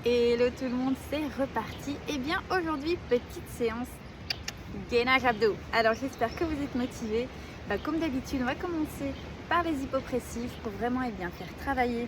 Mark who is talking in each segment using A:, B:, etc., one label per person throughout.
A: Hello tout le monde, c'est reparti. Et bien aujourd'hui, petite séance gainage abdos. Alors j'espère que vous êtes motivés. Comme d'habitude, on va commencer par les hypopressifs pour vraiment faire travailler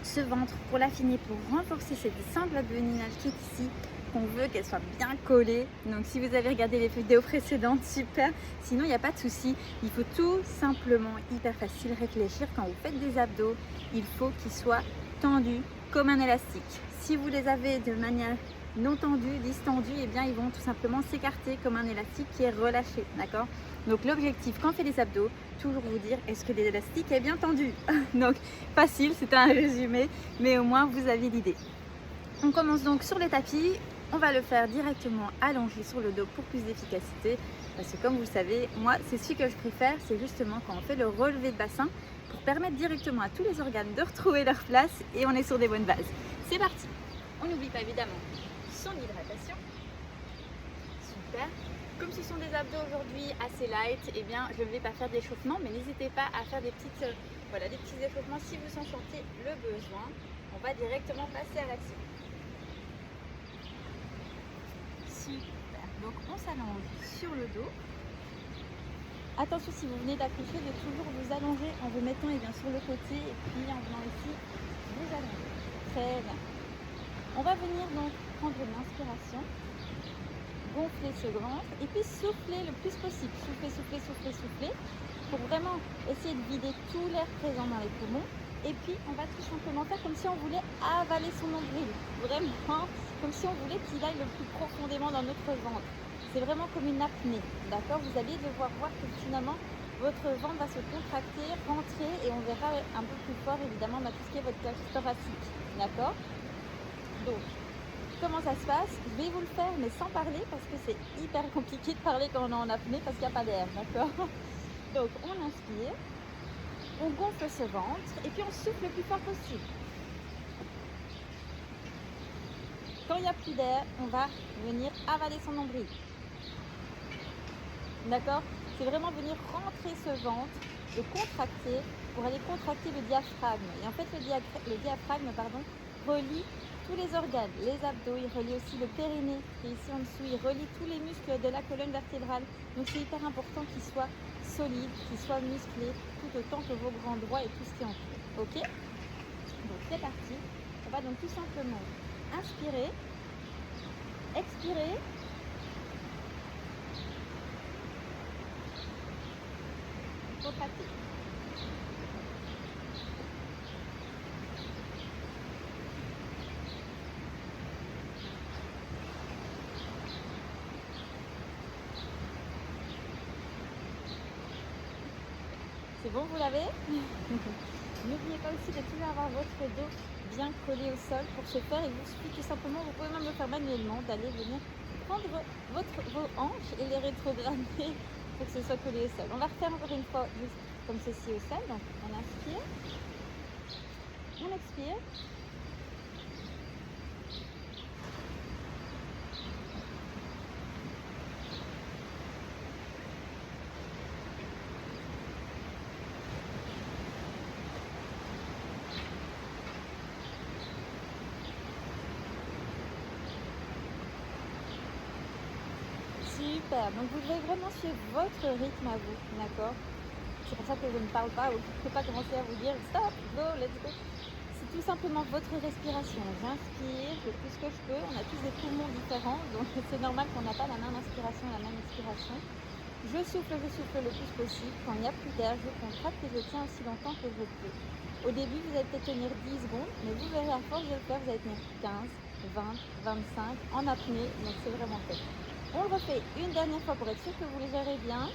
A: ce ventre, pour l'affiner, pour renforcer cette sangle abdominale qui est ici, qu'on veut qu'elle soit bien collée. Donc si vous avez regardé les vidéos précédentes, super. Sinon, il n'y a pas de souci. Il faut tout simplement, hyper facile, réfléchir. Quand vous faites des abdos, il faut qu'ils soient tendus comme un élastique. Si vous les avez de manière non tendue, distendue, et bien ils vont tout simplement s'écarter comme un élastique qui est relâché, d'accord? Donc l'objectif quand on fait les abdos, toujours vous dire est-ce que l'élastique est bien tendu. Donc facile, c'est un résumé, mais au moins vous avez l'idée. On commence donc sur les tapis, on va le faire directement allongé sur le dos pour plus d'efficacité, parce que comme vous le savez, moi c'est celui que je préfère, c'est justement quand on fait le relevé de bassin pour permettre directement à tous les organes de retrouver leur place et on est sur des bonnes bases. C'est parti. On n'oublie pas évidemment son hydratation. Super. Comme ce sont des abdos aujourd'hui assez light, eh bien je ne vais pas faire d'échauffement, mais n'hésitez pas à faire des petits échauffements si vous en sentez le besoin. On va directement passer à l'action. Super. Donc on s'allonge sur le dos. Attention, si vous venez d'accoucher, de toujours vous allonger en vous mettant sur le côté et puis en venant ici, vous allonger. Très bien. On va venir donc prendre une inspiration, gonfler ce ventre et puis souffler le plus possible. Souffler, souffler, souffler, souffler pour vraiment essayer de vider tout l'air présent dans les poumons. Et puis on va tout simplement faire comme si on voulait avaler son nombril. Vraiment comme si on voulait qu'il aille le plus profondément dans notre ventre. C'est vraiment comme une apnée, d'accord? Vous allez devoir voir que finalement votre ventre va se contracter, rentrer et on verra un peu plus fort évidemment tout ce qui est votre cage thoracique, d'accord? Donc, comment ça se passe? Je vais vous le faire mais sans parler parce que c'est hyper compliqué de parler quand on est en apnée parce qu'il n'y a pas d'air, d'accord? Donc on inspire, on gonfle ce ventre et puis on souffle le plus fort possible. Quand il n'y a plus d'air, on va venir avaler son nombril. D'accord? C'est vraiment venir rentrer ce ventre, le contracter pour aller contracter le diaphragme. Et en fait, le diaphragme relie tous les organes, les abdos, il relie aussi le périnée qui est ici en dessous, il relie tous les muscles de la colonne vertébrale. Donc c'est hyper important qu'il soit solide, qu'il soit musclé, tout autant que vos grands droits et tout ce qui entoure. Ok? Donc c'est parti. On va donc tout simplement inspirer, expirer. Contracter. C'est bon, vous l'avez? N'oubliez pas aussi de toujours avoir votre dos bien collé au sol. Pour ce faire, il vous suffit tout simplement, vous pouvez même le faire manuellement, d'aller venir prendre vos hanches et les rétrograder pour que ce soit collé au sol. On va refaire encore une fois juste comme ceci au sol. Donc on inspire, on expire. Super, donc vous devez vraiment suivre votre rythme à vous, d'accord? C'est pour ça que je ne parle pas ou que je ne peux pas commencer à vous dire stop, go, let's go. C'est tout simplement votre respiration. J'inspire le plus que je peux. On a tous des poumons différents, donc c'est normal qu'on n'a pas la même inspiration et la même expiration. Je souffle le plus possible. Quand il n'y a plus d'air, je contracte et je tiens aussi longtemps que je peux. Au début, vous allez peut-être tenir 10 secondes, mais vous verrez à force de le faire, vous allez tenir 15, 20, 25 en apnée, donc c'est vraiment top. On le refait une dernière fois pour être sûr que vous les gérez bien.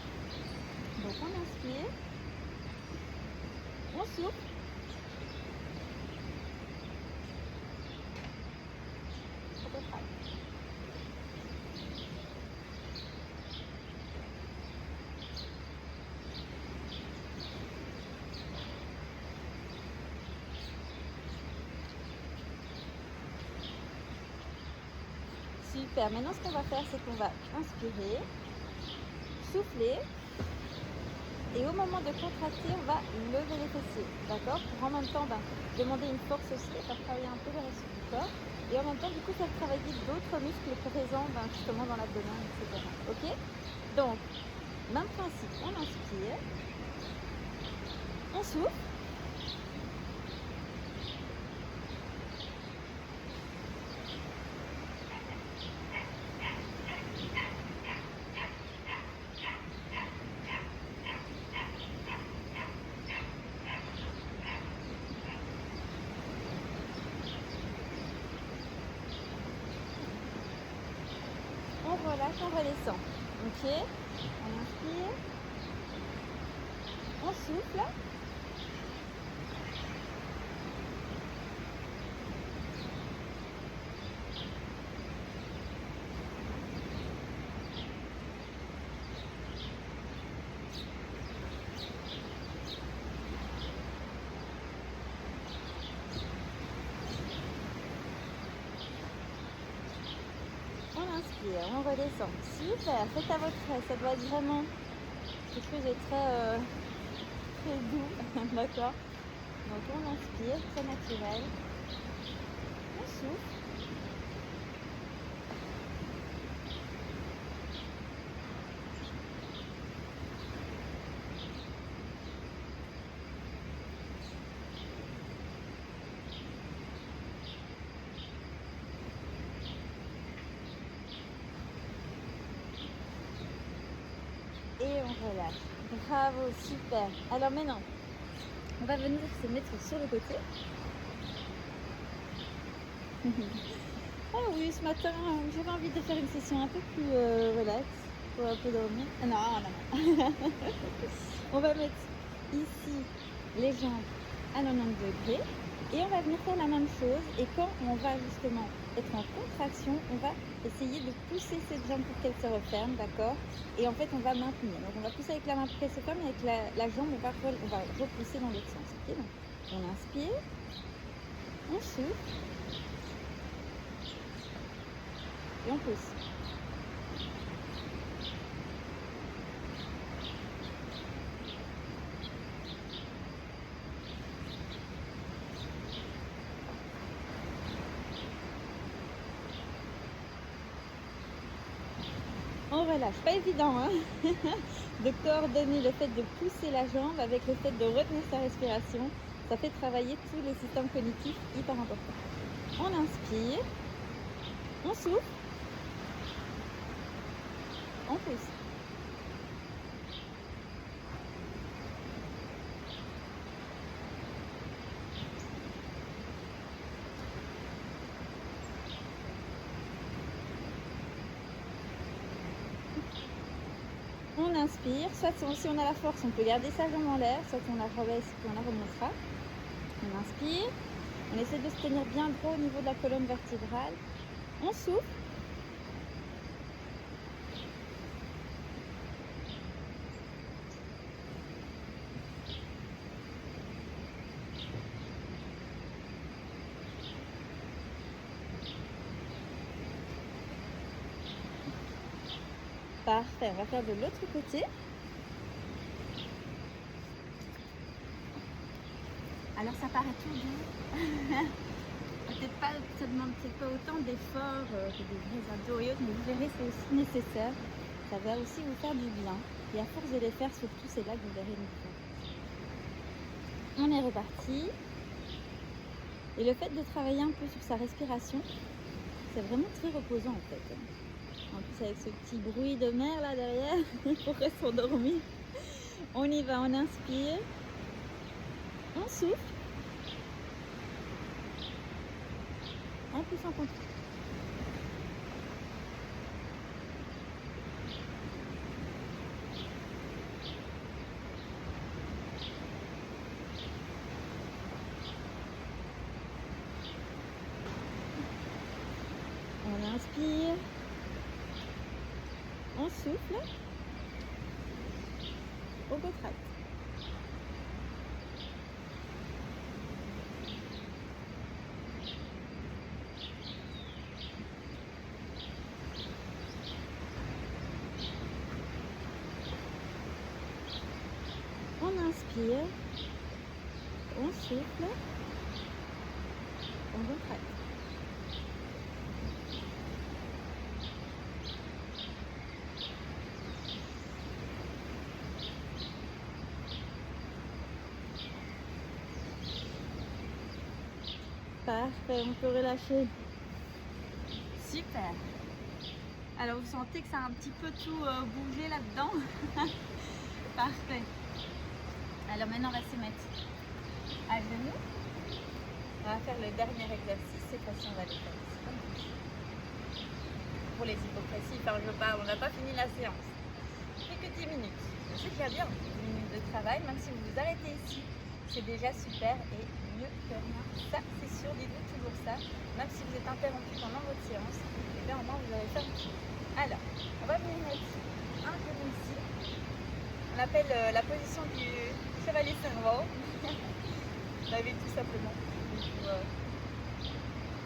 A: Donc on inspire, on souffle. Super, maintenant ce qu'on va faire, c'est qu'on va inspirer, souffler, Et au moment de contracter, on va lever les fessiers, d'accord? Pour en même temps demander une force aussi, faire travailler un peu le reste du corps. Et en même temps, du coup, faire travailler d'autres muscles présents justement dans l'abdomen, etc. Ok? Donc, même principe, on inspire, on souffle. On relâche, on redescend. Ok? On inspire. On souffle. On inspire, on redescend. Super, faites à votre aise. Ça doit être vraiment quelque chose de très doux. D'accord? Donc on inspire, très naturel. On souffle. Et on relâche. Bravo, super. Alors maintenant, on va venir se mettre sur le côté. Ah oui, ce matin, j'avais envie de faire une session un peu plus relax pour un peu dormir. Ah non, non, non. On va mettre ici les jambes à 90 degrés et on va venir faire la même chose. Et quand on va justement être en contraction, on va essayer de pousser cette jambe pour qu'elle se referme, d'accord? Et en fait, on va maintenir. Donc, on va pousser avec la main pour qu'elle se ferme et avec la jambe, on va repousser dans l'autre sens. Okay, donc, on inspire, on souffle et on pousse. On relâche, pas évident hein de coordonner le fait de pousser la jambe avec le fait de retenir sa respiration. Ça fait travailler tous les systèmes cognitifs hyper importants. On inspire, on souffle, on pousse. On inspire, soit si on a la force, on peut garder sa jambe en l'air, soit on la rebaisse puis on la remontera. On inspire, on essaie de se tenir bien droit au niveau de la colonne vertébrale. On souffle. Parfait, on va faire de l'autre côté. Alors ça paraît tout doux. Ça demande peut-être pas autant d'efforts que des vrais abdos et autres, mais vous verrez, c'est aussi nécessaire. Ça va aussi vous faire du bien. Et à force de les faire, surtout, c'est là que vous verrez une différence. On est reparti. Et le fait de travailler un peu sur sa respiration, c'est vraiment très reposant en fait. En plus avec ce petit bruit de mer là derrière, il pourrait s'endormir. On y va, on inspire, on souffle, on pousse en contre. On inspire, on souffle, on contracte. inspire. On souffle. On contracte. Parfait, on peut relâcher. Super. Alors vous sentez que ça a un petit peu tout bougé là-dedans. Parfait. Alors maintenant on va se mettre à genoux. On va faire le dernier exercice. Cette fois-ci on va le faire ici. Pour les hypopressifs, on n'a pas fini la séance. Plus que 10 minutes. C'est déjà bien, 10 minutes de travail. Même si vous vous arrêtez ici, c'est déjà super et mieux que rien. Ça c'est sûr, dites-vous toujours ça. Même si vous êtes interrompu pendant votre séance, et bien au moins vous allez faire un petit. Alors, on va venir mettre un genou ici. On appelle la position du chevalier Sunwall. Vous l'avez tout simplement.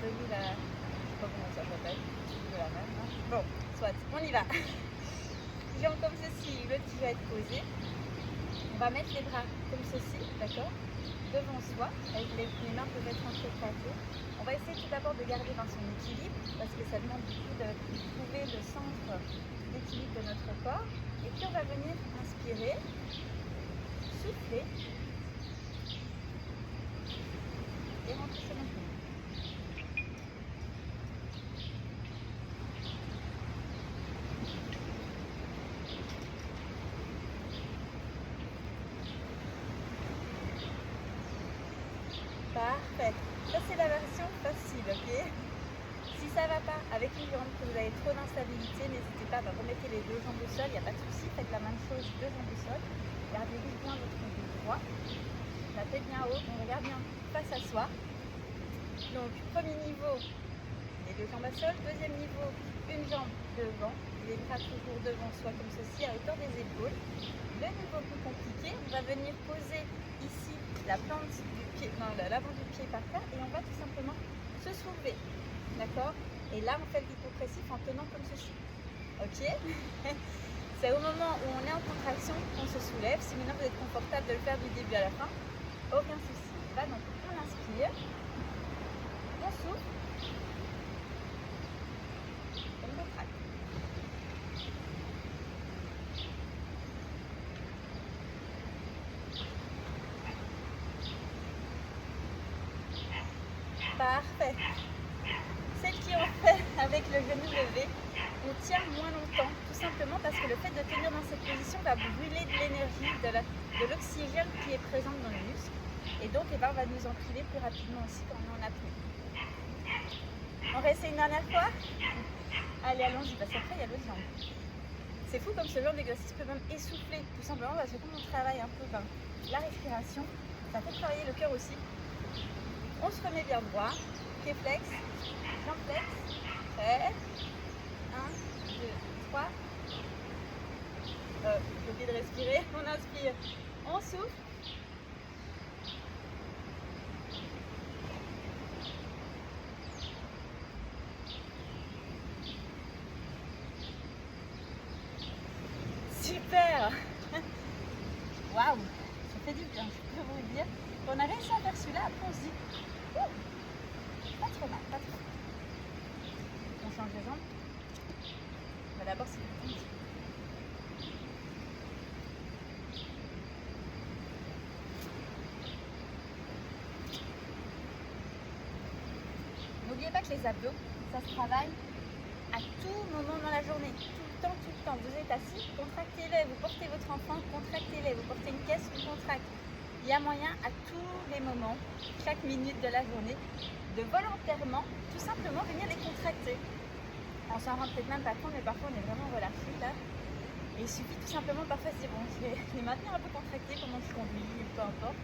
A: Debout la. Je sais pas comment ça s'appelle. De la même. Hein. Bon, soit, on y va. Jambes comme ceci, le petit va être posé. On va mettre les bras comme ceci, d'accord, devant soi, avec les mains peuvent être entrecroisées. On va essayer tout d'abord de garder dans son équilibre, parce que ça demande du coup de trouver le centre d'équilibre de notre corps. Et puis on va venir inspirer, souffler et rentrer sur notre genou. Parfait. Ça c'est la version facile, ok? Si ça ne va pas avec une jambe, que vous avez trop d'instabilité, n'hésitez pas à remettre les deux jambes au sol, il n'y a pas de souci, faites la même chose, deux jambes au sol. Gardez bien votre dos droit, la tête bien haute, on regarde bien face à soi. Donc premier niveau, les deux jambes au sol, deuxième niveau, une jambe devant, les bras toujours devant soi comme ceci, à hauteur des épaules. Le niveau plus compliqué, on va venir poser ici la plante du pied, non, l'avant du pied par terre et on va tout simplement se soulever, d'accord? Et là on fait l'hypopressif en tenant comme ceci, ok? C'est au moment où on est en contraction qu'on se soulève. Si maintenant vous êtes confortable de le faire du début à la fin, aucun souci. Là donc on inspire, on souffle, on contracte. Parfait. Celles qui ont fait avec le genou levé, on tient moins longtemps, tout simplement parce que le fait de tenir dans cette position va brûler de l'énergie, de l'oxygène qui est présent dans les muscles. Et donc, on va nous en priver plus rapidement aussi quand on est en apnée. On réessaye une dernière fois? Allez, allons-y, parce qu'après, il y a l'autre jambe. C'est fou comme ce genre d'exercice peut même essouffler, tout simplement parce que comme on travaille un peu la respiration, ça fait travailler le cœur aussi. On se remet bien droit, pied flex, jambe flex, prêt, 1, 2, 3, j'ai oublié de respirer, on inspire, on souffle, super, waouh, ça fait du bien, je peux vous dire. On a réussi à faire celui-là, après on se dit, pas trop mal, pas trop mal. On change de jambe. Mais d'abord c'est le petit. N'oubliez pas que les abdos, ça se travaille à tout moment dans la journée, tout le temps, tout le temps. Vous êtes assis, contractez-les, vous portez votre enfant, contractez-les, vous portez une caisse, vous contractez. Il y a moyen à tous les moments, chaque minute de la journée, de volontairement, tout simplement venir les contracter. On s'en rend peut-être même pas compte, mais parfois on est vraiment relâché là. Et il suffit tout simplement parfois de se dire, bon, je vais les maintenir un peu contractés pendant que je conduis, peu importe.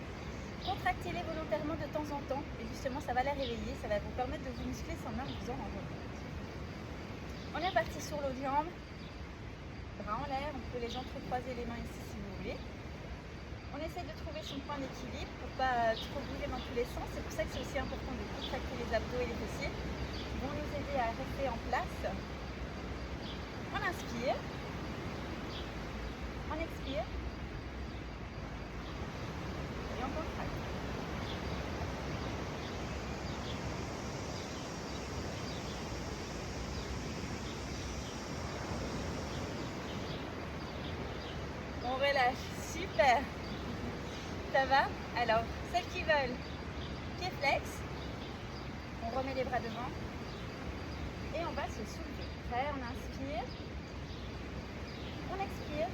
A: Contractez-les volontairement de temps en temps, et justement ça va les réveiller, ça va vous permettre de vous muscler sans même vous en rendre compte. On est parti sur l'autre jambe, bras en l'air, on peut les entrecroiser les mains ici si vous voulez. On essaie de trouver son point d'équilibre pour ne pas trop bouger dans tous les sens. C'est pour ça que c'est aussi important de contracter les abdos et les fessiers qui vont nous aider à rester en place. On inspire. On expire. relâche. Super. Ça va? Alors, celles qui veulent, pied flex. On remet les bras devant. Et on va se soulever. Prêt? On inspire. On expire.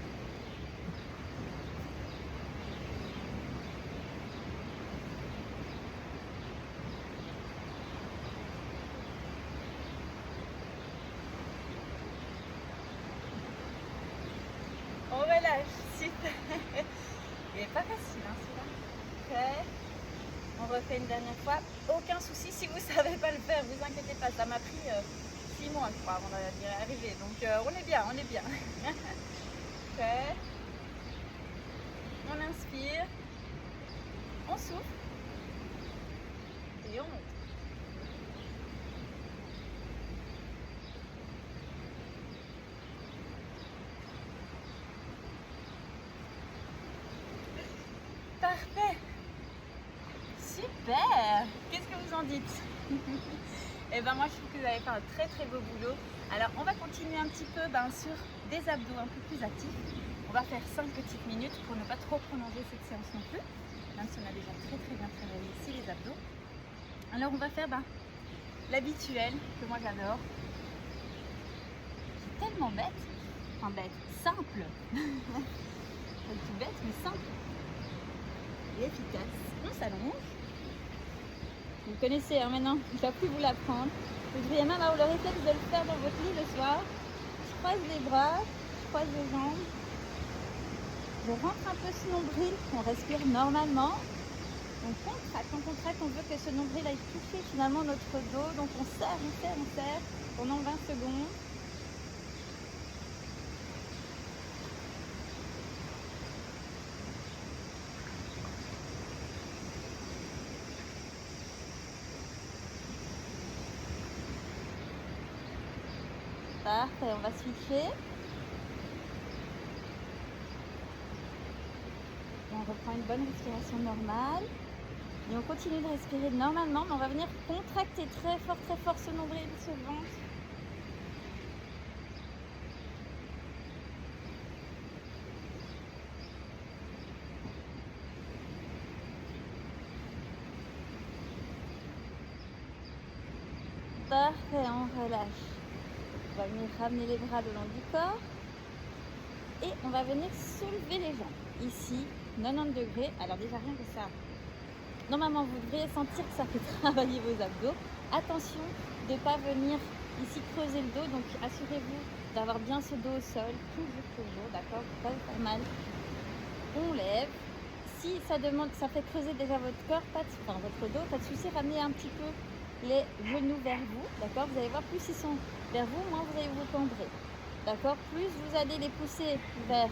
A: On relâche, super. Il n'est pas facile, hein, celui-là. Ok. On refait une dernière fois. Aucun souci si vous ne savez pas le faire, vous inquiétez pas. Ça m'a pris 6 mois, je crois, avant d'y arriver. Donc on est bien, on est bien. Ok. On inspire. On souffle. Et on monte. Parfait. Super. Qu'est-ce que vous en dites? Et ben moi je trouve que vous avez fait un très très beau boulot. Alors on va continuer un petit peu sur des abdos un peu plus actifs. On va faire 5 petites minutes pour ne pas trop prolonger cette séance non plus, même si on a déjà très très bien travaillé ici les abdos. Alors on va faire l'habituel que moi j'adore. C'est tellement bête, enfin bête, simple. Pas tout bête mais simple et efficace. On s'allonge. Vous connaissez maintenant, je ne vais plus vous l'apprendre. Vous devriez même avoir le réflexe de le faire dans votre lit le soir. Je croise les bras, je croise les jambes. Je rentre un peu ce nombril, on respire normalement. On contracte, on veut que ce nombril aille toucher finalement notre dos. Donc on serre pendant 20 secondes. Parfait, on va switcher. Et on reprend une bonne respiration normale. Et on continue de respirer normalement, mais on va venir contracter très fort ce nombril, ce ventre. Parfait, on relâche. On va venir ramener les bras le long du corps. Et on va venir soulever les jambes. Ici, 90 degrés. Alors déjà rien que ça. Normalement, vous devriez sentir que ça fait travailler vos abdos. Attention de ne pas venir ici creuser le dos. Donc assurez-vous d'avoir bien ce dos au sol. Toujours, d'accord? Pas vous faire mal. On lève. Si ça fait creuser déjà votre corps, votre dos, pas de souci, ramenez un petit peu les genoux vers vous, d'accord? Vous allez voir, plus ils sont vers vous, moins vous allez vous tendrer, d'accord? Plus vous allez les pousser vers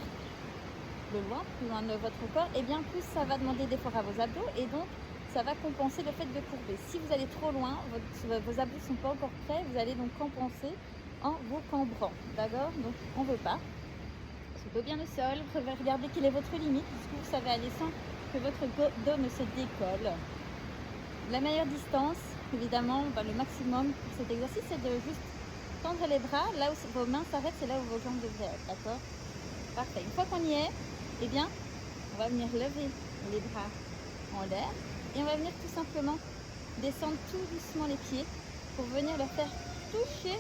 A: plus loin de votre corps, et bien plus ça va demander d'effort à vos abdos, et donc ça va compenser le fait de courber. Si vous allez trop loin, vos abdos ne sont pas encore prêts, vous allez donc compenser en vous cambrant, d'accord? Donc on ne veut pas. Soulever bien le sol, regardez quelle est votre limite, puisque vous savez aller sans que votre dos ne se décolle. La meilleure distance, évidemment, le maximum pour cet exercice, c'est de juste tendre les bras. Là où vos mains s'arrêtent, c'est là où vos jambes devraient être, d'accord? Parfait. Une fois qu'on y est, eh bien, on va venir lever les bras en l'air et on va venir tout simplement descendre tout doucement les pieds pour venir leur faire toucher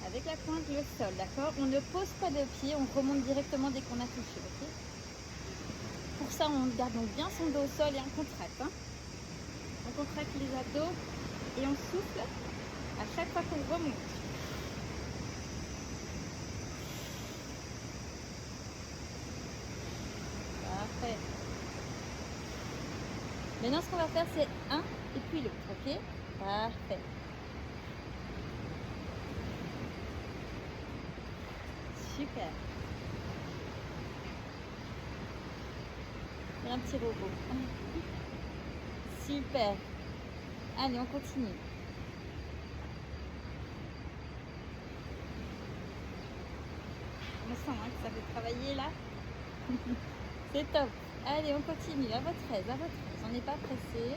A: avec la pointe le sol, d'accord? On ne pose pas de pied, on remonte directement dès qu'on a touché, ok? Pour ça, on garde donc bien son dos au sol et on contracte, hein? On contracte les abdos et on souffle à chaque fois qu'on remonte. Parfait. Maintenant, ce qu'on va faire, c'est un et puis l'autre, ok? Parfait. Super. Un petit robot. Super. Allez, on continue. On sent que ça fait travailler là. C'est top. Allez, on continue. À votre aise, à votre aise. On n'est pas pressé.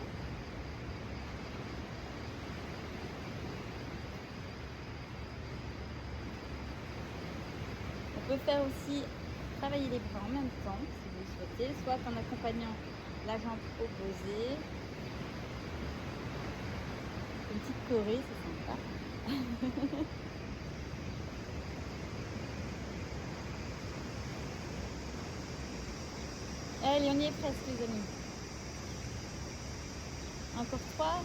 A: On peut faire aussi travailler les bras en même temps, si vous le souhaitez, soit en accompagnant la jambe opposée. Une petite choré, c'est sympa. Allez, on y est presque les amis. Encore 3.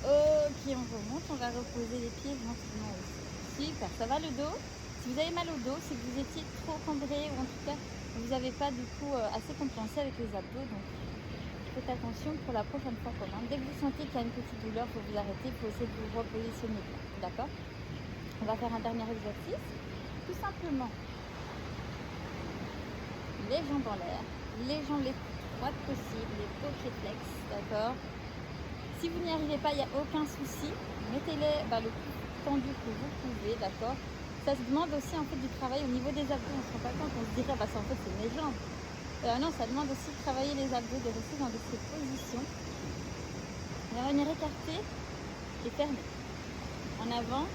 A: Ok, on remonte, on va reposer les pieds gentiment aussi. Super, ça va le dos? Si vous avez mal au dos, c'est que vous étiez trop cambré ou en tout cas vous n'avez pas du coup assez compensé avec les abdos. Donc faites attention pour la prochaine fois quand même. Dès que vous sentez qu'il y a une petite douleur, il faut vous arrêter, il faut essayer de vous repositionner. D'accord? On va faire un dernier exercice. Tout simplement, les jambes en l'air, les jambes les plus droites possibles, les pieds flex, d'accord? Si vous n'y arrivez pas, il n'y a aucun souci. Mettez-les le plus tendu que vous pouvez, d'accord? Ça se demande aussi en fait du travail au niveau des abdos. On ne se rend pas compte, on se dirait en fait c'est mes jambes. Non, ça demande aussi de travailler les abdos, de rester dans ces positions. On va venir écarter et fermer. En avant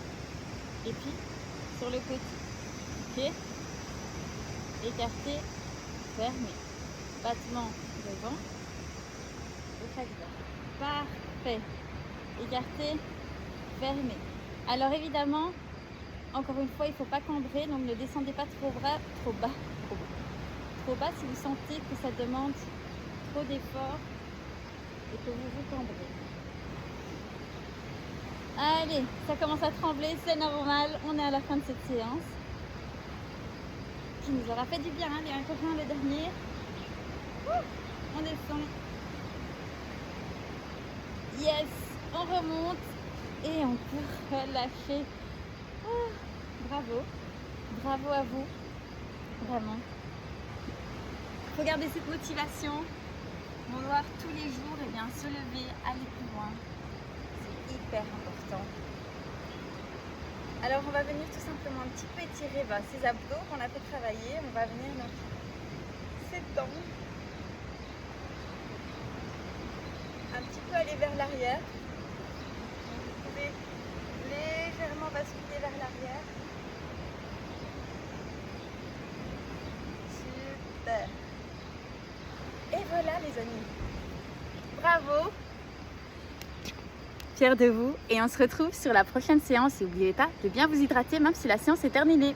A: et puis sur le côté. Ok? Écarter, fermer. Battement devant et chaque barre. Parfait. Écarté, fermé. Alors évidemment, encore une fois, il ne faut pas cambrer, donc ne descendez pas trop bas, trop bas si vous sentez que ça demande trop d'efforts et que vous vous cambrez. Allez, ça commence à trembler, c'est normal, on est à la fin de cette séance qui nous aura fait du bien, hein, les 1 copain, le dernier. On descend. Yes, on remonte et on peut relâcher. Bravo, bravo à vous, vraiment. Il faut garder cette motivation, vouloir tous les jours se lever, aller plus loin. C'est hyper important. Alors on va venir tout simplement un petit peu étirer ces abdos qu'on a fait travailler. On va venir s'étendre. Un petit peu aller vers l'arrière. Vous pouvez légèrement basculer vers l'arrière. Super. Et voilà les amis. Bravo. Fière de vous et on se retrouve sur la prochaine séance et n'oubliez pas de bien vous hydrater même si la séance est terminée.